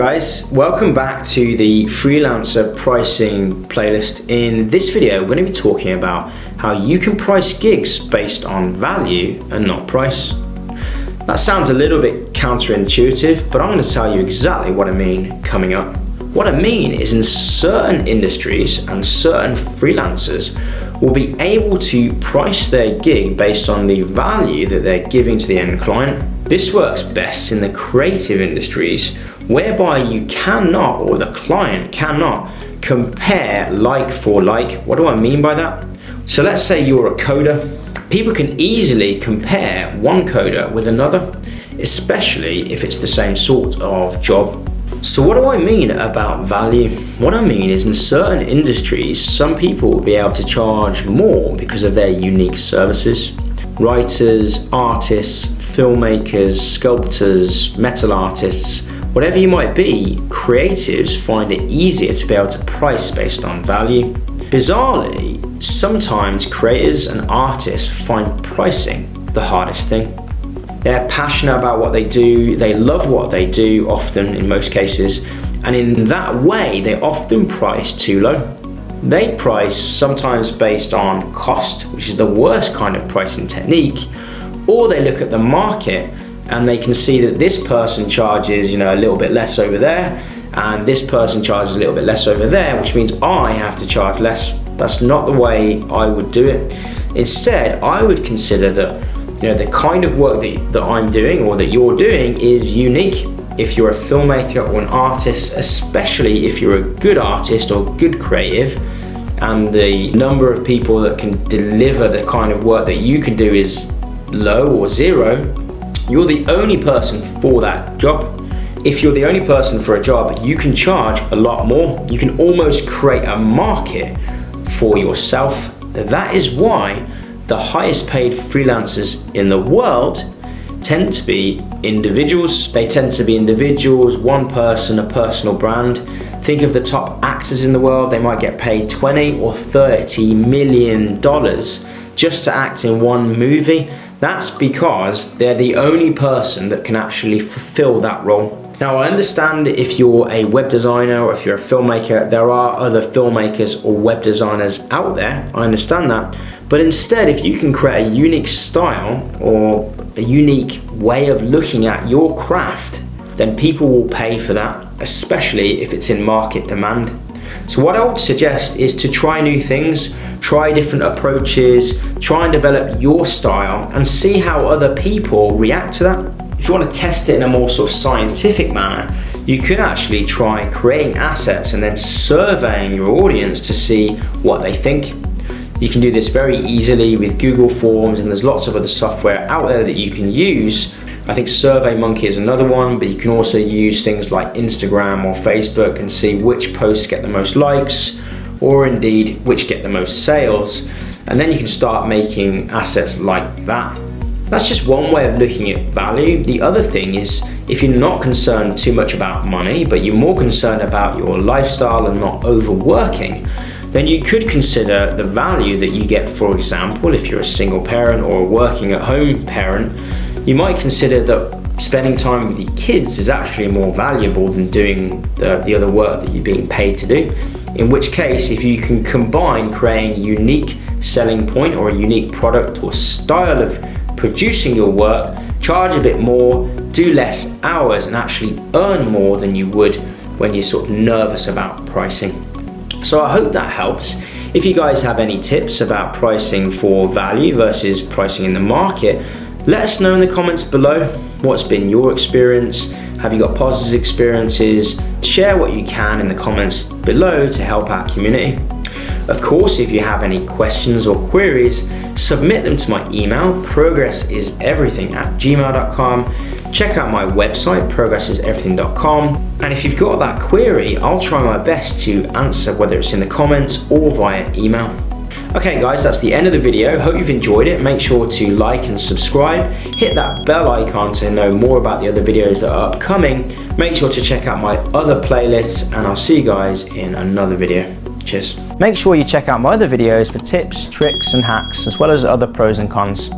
guys, welcome back to the Freelancer pricing playlist. In this video, we're going to be talking about how you can price gigs based on value and not price. That sounds a little bit counterintuitive, but I'm going to tell you exactly what I mean coming up. What I mean is in certain industries and certain freelancers will be able to price their gig based on the value that they're giving to the end client. This works best in the creative industries, whereby you cannot, or the client cannot, compare like for like. What do I mean by that? So let's say you're a coder. People can easily compare one coder with another, especially if it's the same sort of job. So what do I mean about value? What I mean is in certain industries, some people will be able to charge more because of their unique services. Writers, artists, filmmakers, sculptors, metal artists, whatever you might be, creatives find it easier to be able to price based on value. Bizarrely, sometimes creators and artists find pricing the hardest thing. They're passionate about what they do, they love what they do, often in most cases, and in that way they often price too low. They price sometimes based on cost, which is the worst kind of pricing technique, or they look at the market and they can see that this person charges a little bit less over there and this person charges a little bit less over there, which means I have to charge less. That's not the way I would do it. Instead, I would consider that the kind of work that I'm doing or that you're doing is unique. If you're a filmmaker or an artist, especially if you're a good artist or good creative, and the number of people that can deliver the kind of work that you can do is low or zero, you're the only person for that job. If you're the only person for a job, you can charge a lot more. You can almost create a market for yourself. That is why the highest paid freelancers in the world tend to be individuals. They tend to be individuals, one person, a personal brand. Think of the top actors in the world. They might get paid $20 or $30 million just to act in one movie. That's because they're the only person that can actually fulfill that role. Now, I understand if you're a web designer or if you're a filmmaker, there are other filmmakers or web designers out there. I understand that. But instead, if you can create a unique style or a unique way of looking at your craft, then people will pay for that, especially if it's in market demand. So what I would suggest is to try new things, try different approaches, try and develop your style and see how other people react to that. If you want to test it in a more sort of scientific manner, you could actually try creating assets and then surveying your audience to see what they think. You can do this very easily with Google Forms, and there's lots of other software out there that you can use. I think SurveyMonkey is another one, but you can also use things like Instagram or Facebook and see which posts get the most likes, or indeed which get the most sales. And then you can start making assets like that. That's just one way of looking at value. The other thing is, if you're not concerned too much about money, but you're more concerned about your lifestyle and not overworking, then you could consider the value that you get. For example, if you're a single parent or a working at home parent, you might consider that spending time with your kids is actually more valuable than doing the other work that you're being paid to do. In which case, if you can combine creating a unique selling point or a unique product or style of producing your work, charge a bit more, do less hours, and actually earn more than you would when you're sort of nervous about pricing. So I hope that helps. If you guys have any tips about pricing for value versus pricing in the market, let us know in the comments below. What's been your experience? Have you got positive experiences? Share what you can in the comments below to help our community. Of course, if you have any questions or queries, submit them to my email, progressiseverything@gmail.com. Check out my website, progressiseverything.com. And if you've got that query, I'll try my best to answer, whether it's in the comments or via email. Okay guys, that's the end of the video. Hope you've enjoyed it. Make sure to like and subscribe. Hit that bell icon to know more about the other videos that are upcoming. Make sure to check out my other playlists, and I'll see you guys in another video. Cheers. Make sure you check out my other videos for tips, tricks and hacks, as well as other pros and cons.